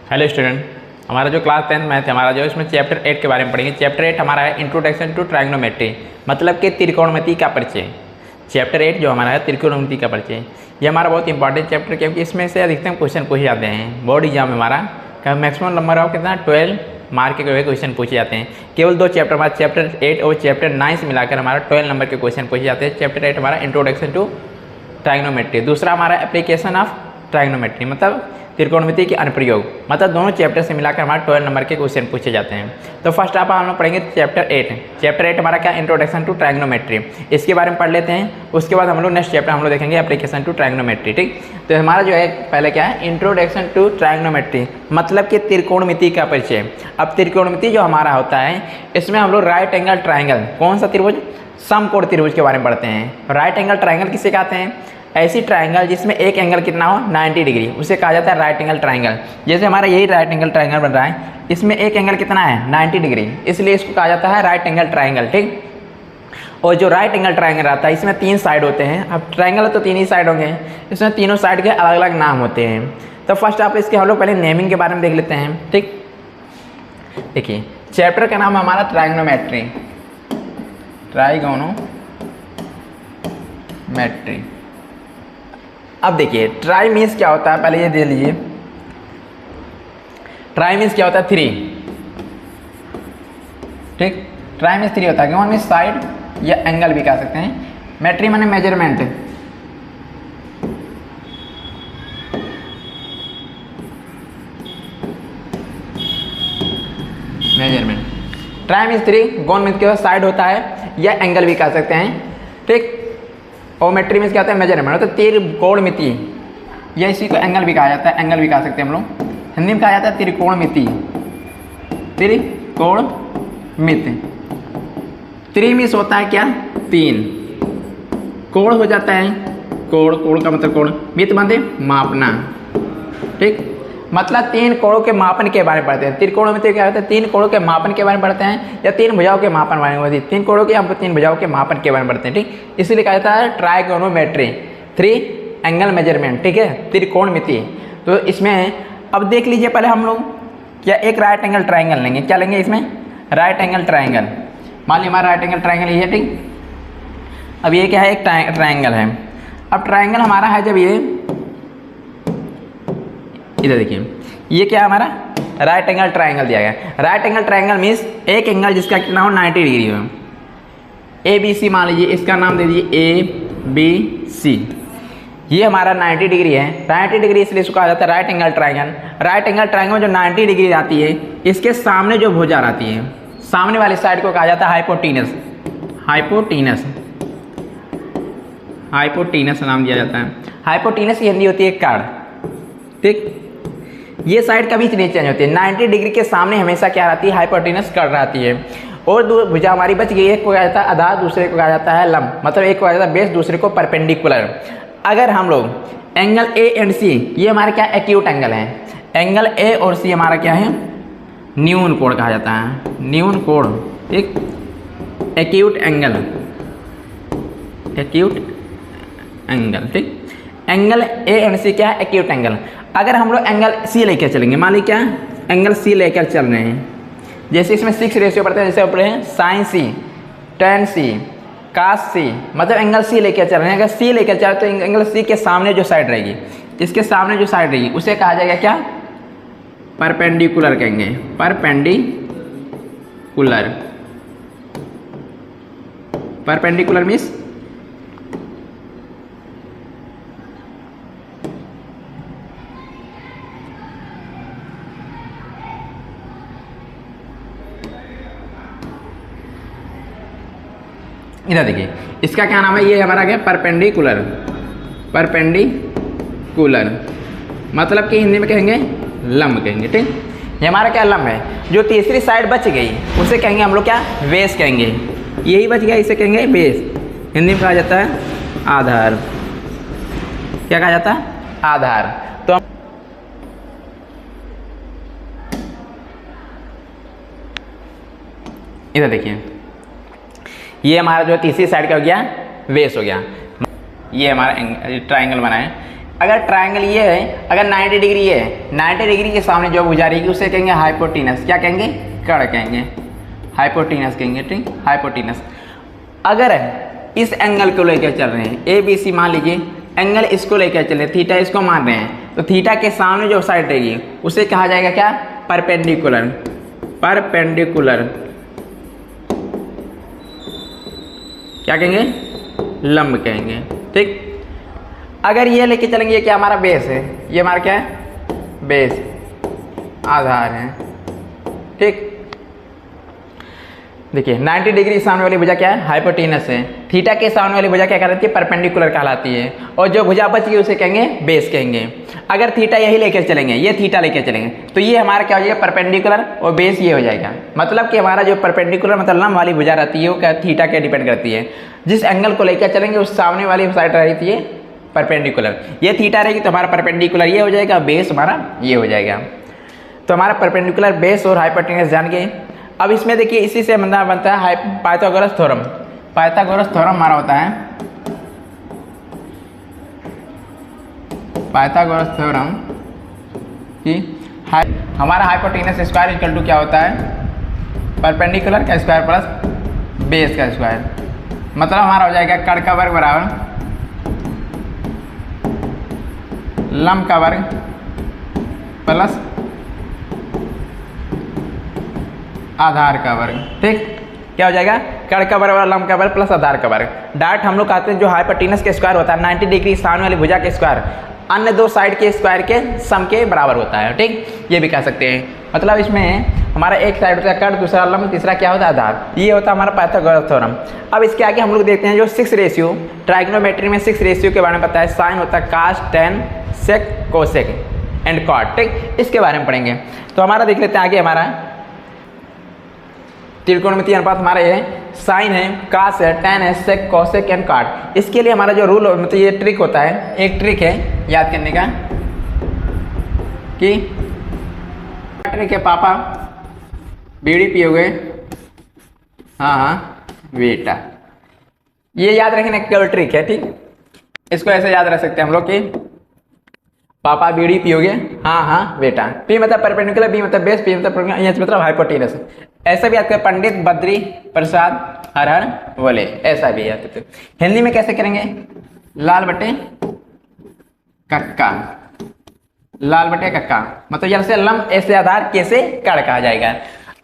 Hello student, हमारा जो class 10 math है हमारा जो इसमें चैप्टर 8 के बारे में पढ़ेंगे। चैप्टर 8 हमारा है इंट्रोडक्शन टू ट्रायग्नोमेट्री, मतलब कि त्रिकोणमिति का परिचय। चैप्टर 8 जो हमारा है त्रिकोणमिति का परिचय, ये हमारा बहुत इंपॉर्टेंट चैप्टर, क्योंकि इसमें से अधिकतम क्वेश्चन पूछे जाते हैं। बोर्ड एग्जाम में हमारा मैक्सिमम नंबर ऑफ कितना 12 मार्क के क्वेश्चन पूछे जाते हैं। केवल दो चैप्टर हमारा चैप्टर 8 और चैप्टर 9 से मिलाकर हमारा 12 नंबर के क्वेश्चन पूछे जाते हैं। चैप्टर 8 हमारा इंट्रोडक्शन टू ट्रायग्नोमेट्री, दूसरा हमारा एप्लीकेशन ऑफ ट्रायग्नोमेट्री, मतलब त्रिकोणमिति के अनुप्रयोग, मतलब दोनों चैप्टर से मिलाकर हमारे 12 नंबर के क्वेश्चन पूछे जाते हैं। तो फर्स्ट आप हम लोग पढ़ेंगे चैप्टर 8। चैप्टर 8 हमारा क्या, इंट्रोडक्शन टू ट्रायग्नोमेट्री, इसके बारे में पढ़ लेते हैं। उसके बाद हम लोग नेक्स्ट चैप्टर हम लोग देखेंगे एप्लीकेशन टू ट्रायग्नोमेट्री। ठीक, तो हमारा जो है पहले क्या है, इंट्रोडक्शन टू ट्रायग्नोमेट्री, मतलब कि त्रिकोणमिति का परिचय। अब त्रिकोणमिति जो हमारा होता है, इसमें हम लोग राइट एंगल ट्राइंगल, कौन सा त्रिभुज, समकोण त्रिभुज के बारे में पढ़ते हैं। राइट एंगल ट्राइंगल किसे कहते हैं, ऐसी ट्रायंगल जिसमें एक एंगल कितना हो 90 डिग्री, उसे कहा जाता है राइट एंगल ट्रायंगल। जैसे हमारा यही राइट एंगल ट्रायंगल बन रहा है, इसमें एक एंगल कितना है 90 डिग्री, इसलिए इसको कहा जाता है राइट एंगल ट्रायंगल। ठीक, और जो राइट एंगल ट्रायंगल रहता है इसमें 3 साइड होते हैं। अब ट्रायंगल तो 3 ही साइड होंगे, इसमें तीनों साइड के अलग अलग नाम होते हैं। तो फर्स्ट आप इसके हम लोग पहले नेमिंग के बारे में देख लेते हैं। ठीक, देखिए चैप्टर का नाम है हमारा ट्रायग्नोमेट्री, ट्रायग्नोमेट्री। अब देखिए ट्राई मीन्स क्या होता है, पहले ये दे लीजिए। ट्राई मीन्स क्या होता है, 3। ठीक, ट्राई मीन्स 3 होता है, कौन मीन्स साइड या एंगल भी कह सकते हैं। मेट्री माने मेजरमेंट, मेजरमेंट। ट्राई मीन्स 3, गोन मीन्स क्या साइड होता है या एंगल भी कह सकते हैं। ठीक, और मेट्री में क्या होता है, मेजरमेंट, तो त्रिकोणमिति, या इसी को एंगल भी कहा जाता है, एंगल भी कह सकते हैं हम लोग। हिंदी में कहा जाता है त्रिकोणमिति, त्रिकोणमिति। त्रिमिस होता है क्या, 3, कोण हो जाता है, कोण, कोण का मतलब कोण, मित बंदे मापना। ठीक, मतलब 3 कोणों के मापन के बारे में पढ़ते हैं। त्रिकोणमिति क्या होता है, 3 कोणों के मापन के बारे में पढ़ते हैं, या 3 भुजाओं के मापन बारे में, 3 कोणों के हम 3 भुजाओं के मापन के बारे में पढ़ते हैं। ठीक, इसलिए कहा जाता है ट्रायग्नोमेट्री, 3 एंगल मेजरमेंट। ठीक है, त्रिकोणमिति। तो इसमें अब देख लीजिए, पहले हम लोग क्या एक राइट एंगल ट्राइंगल लेंगे। क्या लेंगे इसमें, राइट एंगल ट्राइंगल। मान लीजिए हमारा राइट एंगल ट्राइंगल ये है। ठीक, अब ये क्या है, एक ट्राइंगल है। अब ट्राइंगल हमारा है, जब ये इधर देखिए, ये क्या है हमारा राइट एंगल ट्रायंगल दिया गया। राइट एंगल ट्रायंगल मीन्स एक एंगल जिसका कितना हो 90 डिग्री हो। ABC मान लीजिए, इसका नाम दे दीजिए ABC। ये हमारा 90 डिग्री है, 90 डिग्री इसलिए इसको कहा जाता है right angle triangle. Right angle triangle में जो 90 डिग्री आती है, इसके सामने जो भुजा आती है, सामने वाली साइड को कहा जाता है हाइपोटीनस। हाइपोटीनस, हाइपोटीनस नाम दिया जाता है। हाइपोटीनस की हिंदी होती है कर्ण। ठीक, ये साइड कभी नहीं चेंज होती है, 90 डिग्री के सामने हमेशा क्या रहती है, हाइपोटेनस कर्ण रहती है। और दो भुजा हमारी बच गई, एक को कहा जाता है आधार, दूसरे को कहा जाता है लंब, मतलब एक को कहा जाता है बेस, दूसरे को परपेंडिकुलर। अगर हम लोग एंगल A एंड C, ये हमारे क्या एक्यूट एंगल है, एंगल A और C हमारा क्या है, न्यून कोण कहा जाता है, न्यून कोण। ठीक, एक्यूट एंगल, एक्यूट एंगल। ठीक, एंगल A एंड C क्या है, एक्यूट एंगल। अगर हम लोग एंगल C लेकर चलेंगे, मान लीजिए क्या एंगल C लेकर चल रहे हैं, जैसे इसमें 6 रेशियो पढ़ते हैं, जैसे पढ़े हैं sine C, tan C, cos C, मतलब एंगल C लेकर चल रहे हैं। अगर C लेकर चल तो एंगल C के सामने जो साइड रहेगी, इसके सामने जो साइड रहेगी उसे कहा जाएगा क्या, परपेंडिकुलर कहेंगे, परपेंडिकुलर। परपेंडिकुलर मीन्स इधर देखिए, इसका क्या नाम है, ये हमारा क्या परपेंडिकुलर, परपेंडिकुलर, मतलब कि हिंदी में कहेंगे लंब कहेंगे। ठीक, ये हमारा क्या लंब है। जो तीसरी साइड बच गई उसे कहेंगे हम लोग क्या, बेस कहेंगे। यही बच गया, इसे कहेंगे बेस, हिंदी में कहा जाता है आधार। क्या कहा जाता है, आधार। तो इधर देखिए, ये हमारा जो तीसरी साइड का हो गया, बेस हो गया। ये हमारा ट्रायंगल बना है, अगर ट्रायंगल ये है, अगर 90 डिग्री ये है, 90 डिग्री के सामने जो भुजा रहेगी उसे कहेंगे हाइपोटेनस। क्या कहेंगे? कर्ण कहेंगे, हाइपोटेनस कहेंगे, ठीक, हाइपोटेनस। अगर इस एंगल को लेकर चल रहे हैं, ए बी सी मान लीजिए, एंगल इसको लेकर चल रहे हैं, थीटा इसको मान रहे हैं, तो थीटा के सामने जो साइड रहेगी उसे कहा जाएगा क्या? परपेंडिकुलर। परपेंडिकुलर क्या कहेंगे? लंब कहेंगे, ठीक। अगर ये लेके चलेंगे, ये क्या हमारा बेस है, ये हमारा क्या है? बेस, आधार है, ठीक। देखिए 90 डिग्री सामने वाली भुजा क्या है? हाइपोटेनस है। थीटा के सामने वाली भुजा क्या कहलाती है? परपेंडिकुलर कहलाती है। और जो भुजा बच गई उसे कहेंगे बेस कहेंगे। अगर थीटा यही लेकर चलेंगे, ये थीटा लेकर चलेंगे, तो ये हमारा क्या हो जाएगा? परपेंडिकुलर, और बेस ये हो जाएगा। मतलब कि हमारा जो परपेंडिकुलर मतलब लंब वाली भुजा रहती है वो क्या? थीटा के डिपेंड करती है। जिस एंगल को लेकर चलेंगे उस सामने वाली साइड रहती है परपेंडिकुलर। ये थीटा रहेगी तो हमारा परपेंडिकुलर ये हो जाएगा, बेस हमारा ये हो जाएगा। तो हमारा परपेंडिकुलर, बेस और हाइपोटेनस जान गए। अब इसमें देखिए इसी से बनता है पाइथागोरस थ्योरम। पाइथागोरस थ्योरम हमारा होता है, पाइथागोरस थ्योरम कि हमारा हाइपोटेनस स्क्वायर इक्वल टू क्या होता है? परपेंडिकुलर का स्क्वायर प्लस बेस का स्क्वायर। मतलब हमारा हो जाएगा कर्ण का वर्ग बराबर लंब का वर्ग प्लस आधार का वर्ग, ठीक। क्या हो जाएगा? कर्ण का वर्ग, लंब का वर्ग प्लस आधार का वर्ग। डायरेक्ट हम लोग कहते हैं जो हाइपोटेनस के स्क्वायर होता है 90 डिग्री सामने वाली भुजा के स्क्वायर अन्य दो साइड के स्क्वायर के सम के बराबर होता है, ठीक। ये भी कह सकते हैं। मतलब इसमें हमारा एक साइड होता है कर्ण, दूसरा लंब, तीसरा क्या होता है? आधार। ये होता है हमारा पाइथागोरस थ्योरम। अब इसके आगे हम लोग देखते हैं जो 6 रेशियो, ट्राइग्नोमेट्री में 6 रेशियो के बारे में पता है। साइन होता है cos, tan, sec, cosec and cot, ठीक। इसके बारे में पढ़ेंगे। तो हमारा देख लेते हैं आगे। हमारा त्रिकोणमितीय अनुपात हमारा ये साइन है, कास है, टेन है, सेक, कोसेक एंड कॉट। इसके लिए हमारा जो रूल मतलब ये ट्रिक होता है, एक ट्रिक है याद करने का कि ट्रिक है पापा बीड़ी पियोगे, हाँ हाँ बेटा। ये याद रखने का ट्रिक है, ठीक। इसको ऐसे याद रख सकते हैं हम लोग कि पापा बीड़ी पियोगे, हाँ हाँ बेटा। पी मतलब परपेंडिकुलर, बी मतलब बेस, पी मतलब हाइपोटेनस। ऐसा भी याद करें, पंडित बद्री प्रसाद हर हर बोले, ऐसा भी याद करते। हिंदी में कैसे करेंगे? लाल बटे कक्का, लाल बटे कक्का। मतलब जैसे लंब, ऐसे आधार, कैसे कर्ण कहा जाएगा।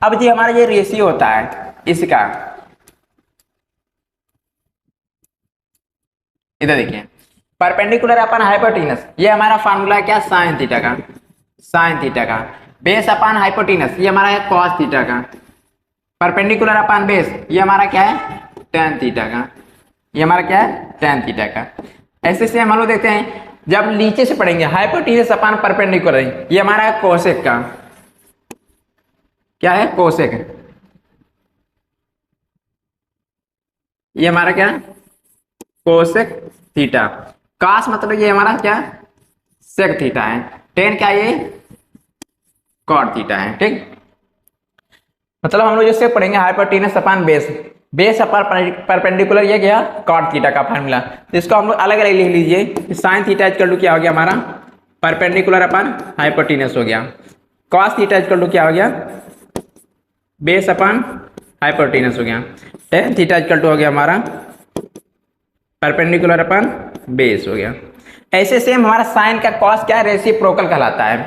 अब जी हमारा ये रेशियो होता है इसका, इधर देखिए परपेंडिकुलर अपन हाइपोटेनस, ये हमारा फार्मूला है क्या? साइन थीटा का, साइन थीटा का। बेस अपन हाइपोटेनस, ये हमारा है कॉस थीटा का। परपेंडिकुलर अपन बेस, ये हमारा क्या है? टेन थीटा का। ये हमारा क्या है? टेन थीटा का। ऐसे से हम लोग देखते हैं जब नीचे से पढ़ेंगे हाइपोटेनस अपन परपेंडिकुलर, ये हमारा है कोसेक का। क्या है? कोसेक। ये हमारा क्या? Cosec theta. कास मतलब ये हमारा क्या? सेक थीटा है। टेन क्या? ये कॉट थीटा है, ठीक। मतलब हम लोग जैसे पढ़ेंगे हाइपोटेनस अपन बेस, बेस अपन परपेंडिकुलर, ये गया कॉट थीटा का फार्मूला। तो इसको हम लोग अलग अलग लिख लीजिए। साइन थीटा इक्वल टू क्या हो गया हमारा? परपेंडिकुलर अपन हाइपोटेनस हो गया। कॉस थीटा इक्वल टू क्या हो गया? बेस अपन हाइपोटेनस हो गया। टेन थीटा इक्वल टू हो गया हमारा परपेंडिकुलर अपन बेस हो गया। ऐसे सेम हमारा साइन का कॉस क्या है? रेसिप्रोकल कहलाता है,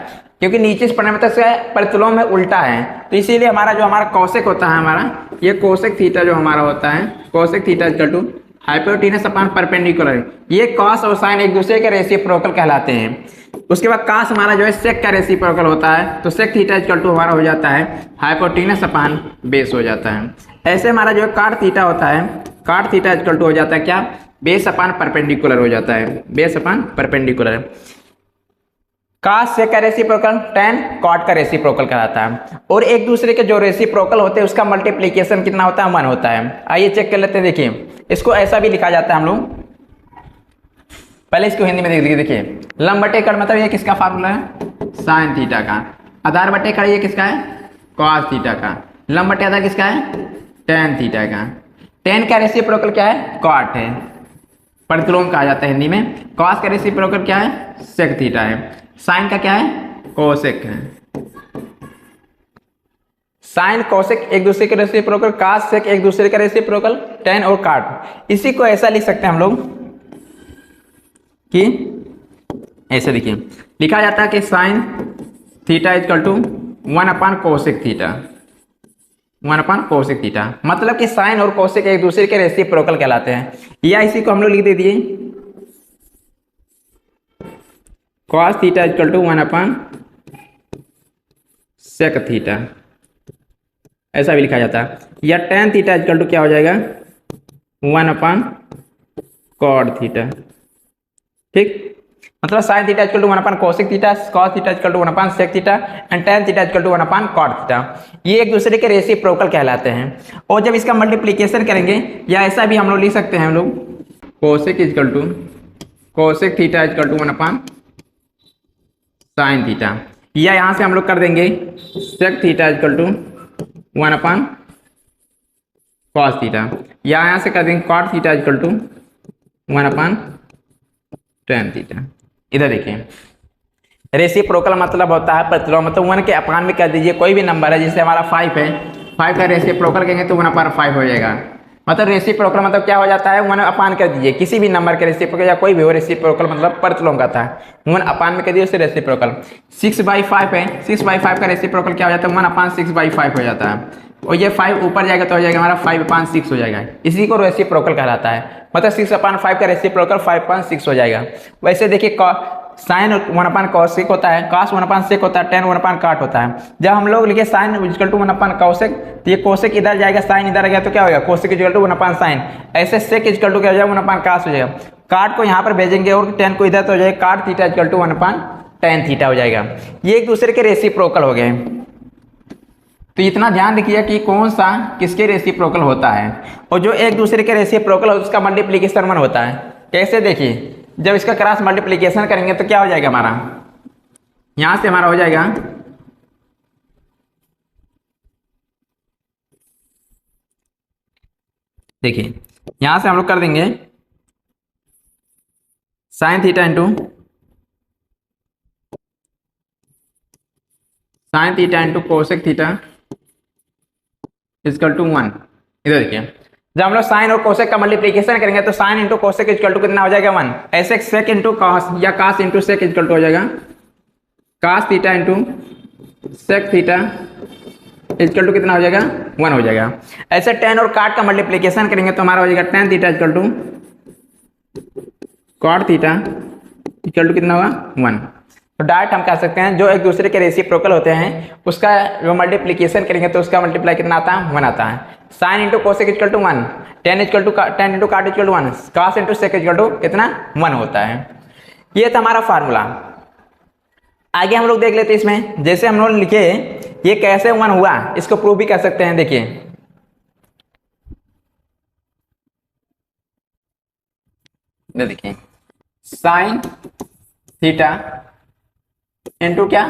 क्योंकि नीचे से पढ़ने में तो प्रतिलोम में उल्टा है, तो इसीलिए हमारा जो हमारा कोसेक होता है, हमारा ये कोसेक थीटा जो हमारा होता है, cosec theta equal to hypotenuse upon perpendicular. ये कॉस और साइन एक दूसरे के रेसिप्रोकल कहलाते हैं। उसके बाद कास हमारा जो है सेक का रेसिप्रोकल होता है, तो सेक थीटा इक्वल टू हमारा हो जाता है हाइपोटेनस अपन बेस हो जाता है। ऐसे हमारा जो है काट थीटा होता है, काट थीटा इक्वल टू हो जाता है क्या? बेस अपन परपेंडिकुलर हो जाता है, बेस अपन परपेंडिकुलर। कास से का रेसिप्रोकल टेन कॉट का रेसिप्रोकल कहलाता है। और एक दूसरे के जो रेसिप्रोकल होते हैं उसका मल्टीप्लीकेशन कितना होता है? 1 होता है। आइए चेक कर लेते हैं। देखिए इसको ऐसा भी लिखा जाता है हम लोग, पहले इसको हिंदी में देख देखिए। लंब बटे कर्ण मतलब ये किसका फार्मूला है? साइन थीटा का। आधार बटे कर्ण ये किसका है? कॉस थीटा का। लंब बटे आधार किसका है? टेन थीटा का। टेन का रेसिप्रोकल क्या है? कॉट है। प्रतिलोम कहा जाता है हिंदी में। कॉस का रेसिप्रोकल क्या है? सेक थीटा है। साइन का क्या है? कोसेक है। साइन कोसेक एक दूसरे के रेसिप्रोकल, कॉस सेक एक दूसरे का रेसिप्रोकल, tan और cot। इसी को ऐसा लिख सकते हैं हम लोग कि ऐसे देखिए, लिखा जाता है कि sine theta equal to 1 cosec theta, 1 cosec theta. मतलब कि साइन और कोसेक एक दूसरे के रेसिप्रोकल कहलाते हैं। या इसी को हम लोग लिख दे दिए cos theta equal to 1 sec theta, ऐसा भी लिखा जाता है। या tan थीटा इक्वल टू क्या हो जाएगा? 1 कॉड थीटा। ठीक, मतलब sine theta equal to 1 cosec theta, cos theta equal to 1 sec theta and tan theta equal to 1 cot theta. ये एक दूसरे के रेसिप्रोकल कहलाते हैं। और जब इसका मल्टीप्लिकेशन करेंगे, या ऐसा भी हम लोग लिख सकते हैं, हम लोग cosec equal to cosec theta equal to 1 sine theta. या यहाँ से हम लोग कर देंगे sec theta equal to 1 cos theta. या यहाँ से कर देंगे cot theta equal to 1 tan theta. इधर देखिए, रेसिप्रोकल मतलब होता है प्रतिलोम, मतलब 1 के अपान में कर दीजिए कोई भी नंबर है, जैसे हमारा 5 है, 5 का रेसिप्रोकल कहेंगे तो 1/5 हो जाएगा। मतलब रेसिप्रोकल मतलब क्या हो जाता है? 1 अपान कर दीजिए किसी भी नंबर के रेसिप्रोकल, या कोई भी हो रेसिप्रोकल मतलब प्रतिलोम का था, 1 अपान में कर दिए उससे रेसिप्रोकल। 6/5 है, 6/5 का रेसिप्रोकल क्या हो जाता है? 1/6/5 हो जाता है। और ये 5 ऊपर जाएगा तो हो जाएगा हमारा 5/6 हो जाएगा। इसी को रेसिप्रोकल कहलाता है। मतलब 6/5 का रेसिप्रोकल 5/6 हो जाएगा। वैसे देखिए साइन 1 कोसेक होता है, कॉस 1 सेक होता है, tan 1 कॉट होता है। जब हम लोग लिखे साइन इक्वल टू 1 कोसेक, तो ये कोसेक इधर जाएगा, साइन इधर आ गया तो क्या होगा? Cosec equal to 1 sine. ऐसे सेक इक्वल टू क्या हो जाएगा? 1 कॉस हो जाएगा। काट को यहाँ पर भेजेंगे और tan को इधर तो हो जाएगा cot theta equal to 1 tan theta हो जाएगा। ये एक दूसरे के रेसिप्रोकल हो गए। तो इतना ध्यान रखिए कि कौन सा किसके रेसिप्रोकल होता है, और जो एक दूसरे के रेसिप्रोकल हो उसका मल्टीप्लिकेशन 1 होता है। कैसे? देखिए, जब इसका क्रॉस मल्टीप्लिकेशन करेंगे तो क्या हो जाएगा हमारा? यहां से हमारा हो जाएगा देखिए, यहां से हम लोग कर देंगे sine theta into sine theta into cosec theta equal to 1। इधर देखिए, जब हम लोग साइन और कोसेक का मल्टीप्लिकेशन करेंगे तो sine into cosec equal to कितना हो जाएगा? 1। ऐसे सेक इंटू कॉस या cos into sec equal to हो जाएगा cos theta into sec theta equal to कितना हो जाएगा? 1 हो जाएगा। ऐसे tan और cot का मल्टीप्लिकेशन करेंगे तो हमारा हो जाएगा tan theta equal to cot theta equal to कितना होगा? 1। तो डायरेक्ट हम कह सकते हैं जो एक दूसरे के रेसिप्रोकल होते हैं उसका जो मल्टीप्लिकेशन करेंगे तो उसका मल्टीप्लाई कितना आता है? 1 आता है। Sine into cosec equal to 1, tan into cot equal to 1, cos into sec equal to कितना? 1 होता है। ये था हमारा फार्मूला। आगे हम लोग देख लेते हैं इसमें, जैसे हम लोग लिखे ये कैसे 1 हुआ, इसको प्रूव भी कर सकते हैं। देखिए, देखिए साइन थीटा इंटू क्या?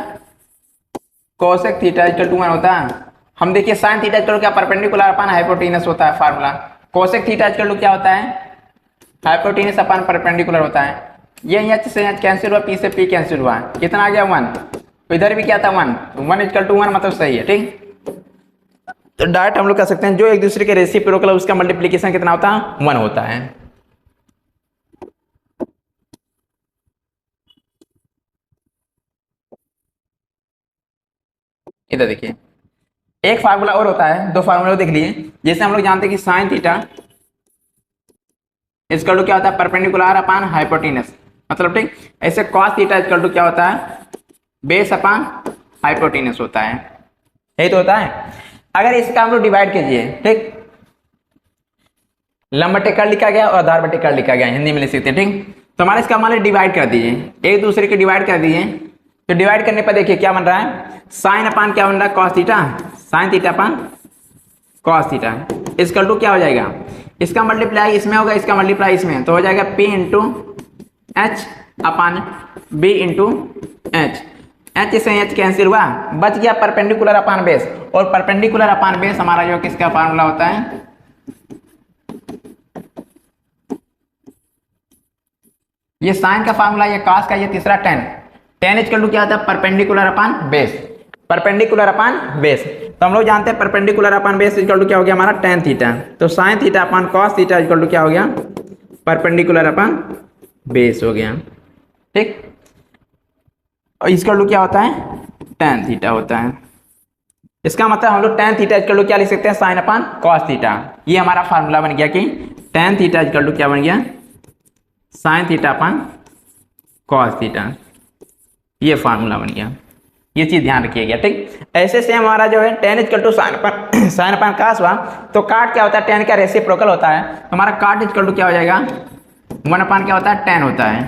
कोसेक थीटा इक्वल टू 1 होता है। हम देखिए साइन थीटा इक्वल टू क्या? परपेंडिकुलर अपॉन हाइपोटेनस होता है formula. Cosec theta equal to क्या होता है? हाइपोटेनस अपॉन परपेंडिकुलर होता है। ये एच से एच कैंसिल हुआ, पी से पी कैंसिल हुआ, कितना आ गया? 1। तो इधर भी क्या था? 1। 1 इक्वल टू 1 मतलब सही है। ठीक, तो डायरेक्ट हम लोग कह सकते हैं जो एक दूसरे के रेसिप्रोकल उसका मल्टीप्लिकेशन कितना होता है? 1 होता है। इधर देखिए, एक फार्मूला और होता है, 2 फार्मूला देख लिए। जैसे हम लोग जानते हैं कि साइन थीटा इक्वल टू क्या होता है? परपेंडिकुलर अपॉन हाइपोटेनस, मतलब ठीक। ऐसे कॉस थीटा इक्वल टू क्या होता है? बेस अपॉन हाइपोटेनस होता है। यही तो होता है। अगर इसका हम लोग डिवाइड कीजिए, ठीक, लंब बटे कर्ण लिखा गया और आधार बटे कर्ण लिखा गया, हिंदी में लिख सकते हैं। ठीक, तो हमारे इसका मान डिवाइड कर दीजिए, एक दूसरे के डिवाइड कर दीजिए। तो डिवाइड करने पर देखिए क्या बन रहा है? साइन अपान क्या बन रहा है? Cos theta, sine theta upon cos theta equal to क्या हो जाएगा? इसका मल्टीप्लाई इसमें होगा, इसका मल्टीप्लाई इसमें, तो हो जाएगा P इंटू एच अपान B इंटू एच। एच से एच कैंसिल हुआ, बच गया परपेंडिकुलर अपान बेस। और परपेंडिकुलर अपान बेस हमारा जो किसका फार्मूला होता है? ये साइन का फार्मूला, ये कॉस का, ये तीसरा टेन। टेन इक्वल टू क्या होता है, perpendicular upon base. Perpendicular upon base, तो हम लोग जानते हैं perpendicular upon base equal to क्या हो गया हमारा, टेन थीटा। तो sine theta upon cos theta equal to क्या हो गया, परपेंडिकुलर अपान बेस हो गया। ठीक, और इक्वल टू क्या होता है, टेन थीटा होता है। इसका मतलब हम लोग टेन थीटा इक्वल टू क्या लिख सकते हैं, साइन अपान कॉस थीटा। ये हमारा फार्मूला बन गया कि टेन थीटा इक्वल टू क्या बन गया, sign theta upon cos theta. ये फार्मूला बन गया, ये चीज ध्यान रखिएगा। ठीक, ऐसे से हमारा जो है tan equal to sine upon cos हुआ, तो काट क्या होता है, टेन का रेसिप्रोकल होता है। हमारा काट इक्वल टू क्या हो जाएगा, वन अपान क्या होता है, टेन होता है,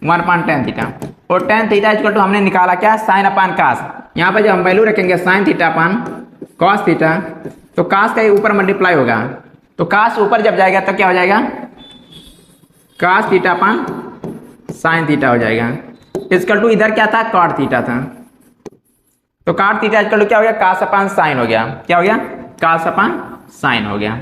वन अपान टेन थीटा। और टेन थीटा इक्वल टू हमने निकाला क्या, साइन अपान कॉस। यहाँ पर जब हम वैल्यू रखेंगे sign theta upon cos theta, तो कॉस का ही ऊपर मल्टीप्लाई होगा, तो कॉस ऊपर जब जाएगा तो क्या हो जाएगा, cos theta upon sine theta हो जाएगा। इक्वल टू इधर क्या था, कॉट थीटा था, तो कॉट थीटा इक्वल टू क्या हो गया, कॉस अपान साइन हो गया। क्या हो गया, कॉस अपान साइन हो गया।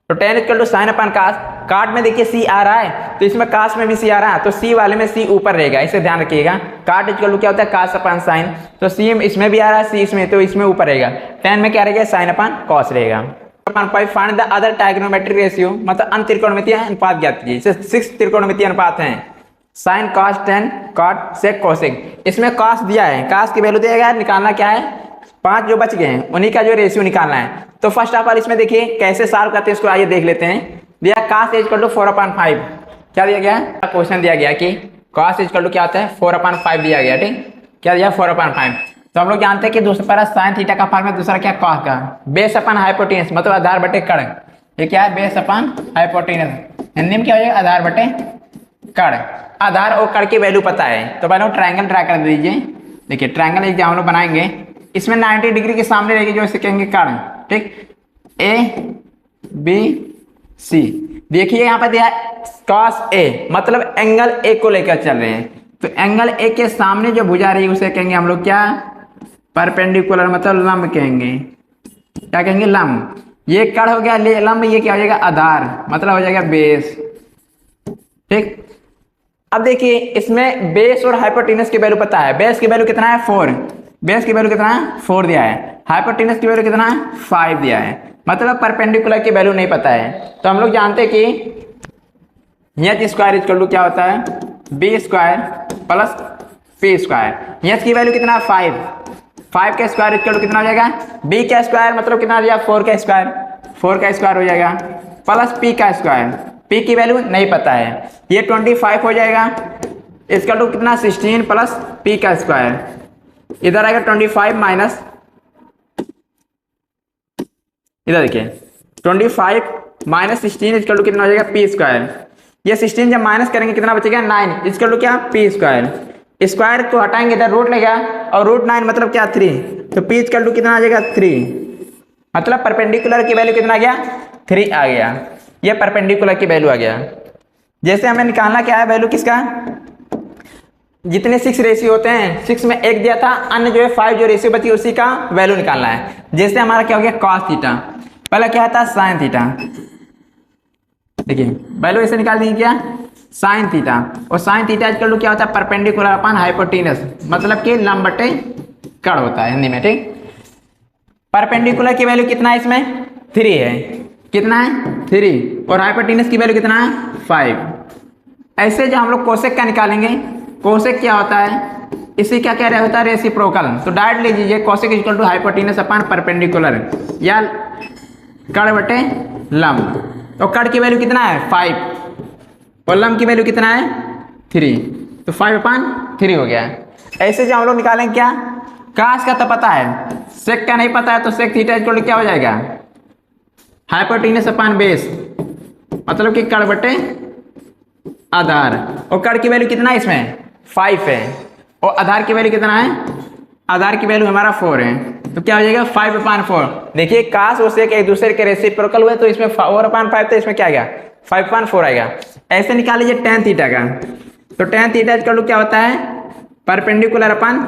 तो tan equal to sine upon cos, cot में देखिए सी आ रहा है, तो इसमें कॉस में भी सी आ रहा है, तो सी वाले में सी ऊपर रहेगा, इसे ध्यान रखिएगा। कॉट इक्वल टू क्या होता है, कॉस अपान साइन, तो सी इसमें भी आ रहा है, सी इसमें, तो इसमें ऊपर रहेगा। टेन में क्या रहेगा, साइन अपान कॉस रहेगा। Find the other trigonometric ratio, मतलब अन्य त्रिकोणमितीय अनुपात ज्ञात कीजिए। 6 त्रिकोणमितीय अनुपात हैं, sine cos tan cot sec cosec. इसमें कॉस दिया है, कॉस की वैल्यू दिया गया है, निकालना क्या है, 5 जो बच गए हैं उन्हीं का जो रेशियो निकालना है। तो फर्स्ट ऑफ ऑल इसमें देखिए कैसे सॉल्व करते हैं, इसको आइए देख लेते हैं। दिया कॉस इक्वल टू 4/5, क्या दिया गया है, क्वेश्चन दिया गया कि कॉस इक्वल टू क्या होता है, 4/5 दिया गया। ठीक, क्या दिया, 4/5। तो हम लोग जानते हैं कि दूसरा पहला साइन थीटा का फॉर्मूला, दूसरा क्या कॉस का, बेस अपन हाइपोटेनस, मतलब आधार बटे कड़। ये क्या है, बेस अपन हाइपोटेनस, हिंदी में क्या हो जाएगा, आधार बटे कड़। आधार और कड़ की वैल्यू पता है, तो पहले ट्रायंगल ड्रा कर दीजिए। देखिए ट्रायंगल एक हम लोग बनाएंगे, इसमें 90 डिग्री के सामने रहेगी, जो इसे कहेंगे कड़। ठीक, ए बी सी, देखिए यहाँ पर दिया कॉस ए, मतलब एंगल ए को लेकर चल रहे हैं, तो एंगल ए के सामने जो भुजा रही है उसे कहेंगे हम लोग क्या, परपेंडिकुलर, मतलब लंब कहेंगे। क्या कहेंगे, लंब। ये कड़ हो गया लंब, ये क्या हो जाएगा, आधार, मतलब हो जाएगा बेस। ठीक, अब देखिए इसमें बेस और हाइपोटेनस की वैल्यू पता है। बेस की वैल्यू कितना है, 4, बेस की वैल्यू कितना है, 4 दिया है। हाइपोटेनस की वैल्यू कितना है, 5 दिया है, मतलब परपेंडिकुलर की वैल्यू नहीं पता है। तो हम लोग जानते हैं कि एच स्क्वायर इक्वल टू क्या होता है, B square plus P square. H की वैल्यू कितना है, 5 का स्क्वायर इक्वल टू कितना हो जाएगा, बी का स्क्वायर, मतलब कितना हो जाएगा, 4 का स्क्वायर, 4 का स्क्वायर हो जाएगा, प्लस पी का स्क्वायर, पी की वैल्यू नहीं पता है, ये 25 हो जाएगा। इसका टू कितना, 16 प्लस पी का स्क्वायर, इधर आएगा 25 माइनस, इधर देखिए 25 माइनस 16 इसका टू कितना हो जाएगा, पी स्क्वायर। ये 16 जब माइनस करेंगे कितना बचेगा, 9, इसका टू क्या, पी स्क्वायर। स्क्वायर को हटाएंगे, इधर रूट लेगा, और रूट 9 मतलब क्या, 3, तो पी इसका टू कितना आ जाएगा, 3, मतलब परपेंडिकुलर की वैल्यू कितना आ गया, 3 आ गया। ये परपेंडिकुलर की वैल्यू आ गया। जैसे हमें निकालना क्या है, वैल्यू किसका, जितने 6 रेशियो होते हैं, 6 में 1 दिया था, अन्य जो है 5 जो रेशियो बची उसी का वैल्यू निकालना है। जैसे हमारा क्या हो गया, कॉस थीटा, पहला क्या था, साइन थीटा। देखिए वैल्यू ऐसे निकाल दी, क्या, साइन थीटा, और साइन थीटा इक्वल टू क्या होता है, परपेंडिकुलर अपान हाइपोटेनस, मतलब कि लंब बटे कड़ होता है हिंदी में। ठीक, परपेंडिकुलर की वैल्यू कितना है, इसमें 3 है, कितना है, 3, और हाइपोटेनस की वैल्यू कितना है, 5। ऐसे जो हम लोग कोसेक का निकालेंगे, कोसेक क्या होता है, इसी क्या कह रहे होता है, रेसिप्रोकल। तो डायरेक्ट ले लीजिए, cosec equal to hypotenuse upon perpendicular, या कड़ बटे लंब। तो कड़ की वैल्यू कितना है, 5, और लंब की वैल्यू कितना है, 3, तो 5/3 हो गया। ऐसे जो हम लोग निकालेंगे क्या, कास का तो पता है, सेक का नहीं पता है, तो सेक थीटा इक्वल टू क्या हो जाएगा, हाइपोटेनस अपान बेस, मतलब कि कड़ बटे आधार। और कड़ की वैल्यू कितना है, इसमें 5 है, और आधार की वैल्यू कितना है, आधार की वैल्यू हमारा 4 है, तो क्या हो जाएगा, 5/4। देखिए कास और सेक एक दूसरे के रेसिप्रोकल हुए, तो इसमें 4/5, तो इसमें क्या आएगा, 5/4 आएगा। ऐसे निकाल लीजिए टेन थीटा का, तो टेन थीटा इक्वल टू क्या होता है, परपेंडिकुलर अपान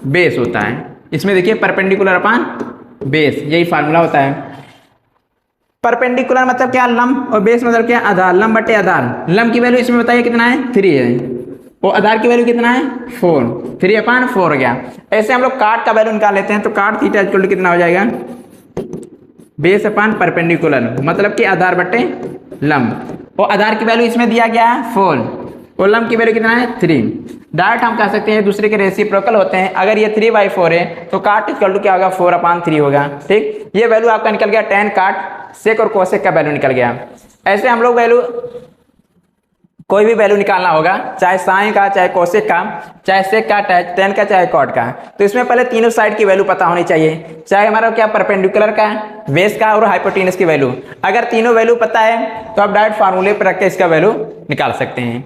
बेस होता है। इसमें देखिए परपेंडिकुलर अपान बेस, यही फार्मूला होता है। परपेंडिकुलर मतलब क्या, लंब, और बेस मतलब क्या, आधार, लंब बटे आधार। लंब की वैल्यू इसमें बताइए कितना है, 3 है, और आधार की वैल्यू कितना है, 4, 3/4 हो गया। ऐसे हम लोग काट का वैल्यू निकाल लेते हैं, तो काट थीटा इक्वल टू कितना हो जाएगा, बेस अपान परपेंडिकुलर, मतलब कि आधार बटे लंब, और आधार की वैल्यू इसमें दिया गया है 4, और लंब की वैल्यू कितना है 3। डायरेक्ट हम कह सकते हैं दूसरे के रेसिप्रोकल होते हैं। अगर ये 3/4 है तो काट इक्वल टू क्या होगा, 4/3 होगा। ठीक, ये वैल्यू आपका निकल गया, tan काट सेक और कोसेक का वैल्यू निकल गया। ऐसे हम लोग वैल्यू, कोई भी वैल्यू निकालना होगा, चाहे साइन का, चाहे कोसेक का, चाहे सेक का, चाहे टेन का, चाहे कॉट का, तो इसमें पहले तीनों साइड की वैल्यू पता होनी चाहिए, चाहे हमारा क्या परपेंडिकुलर का, बेस का और हाइपोटेनस की वैल्यू। अगर तीनों वैल्यू पता है तो आप डायरेक्ट फार्मूले पर रख के इसका वैल्यू निकाल सकते हैं।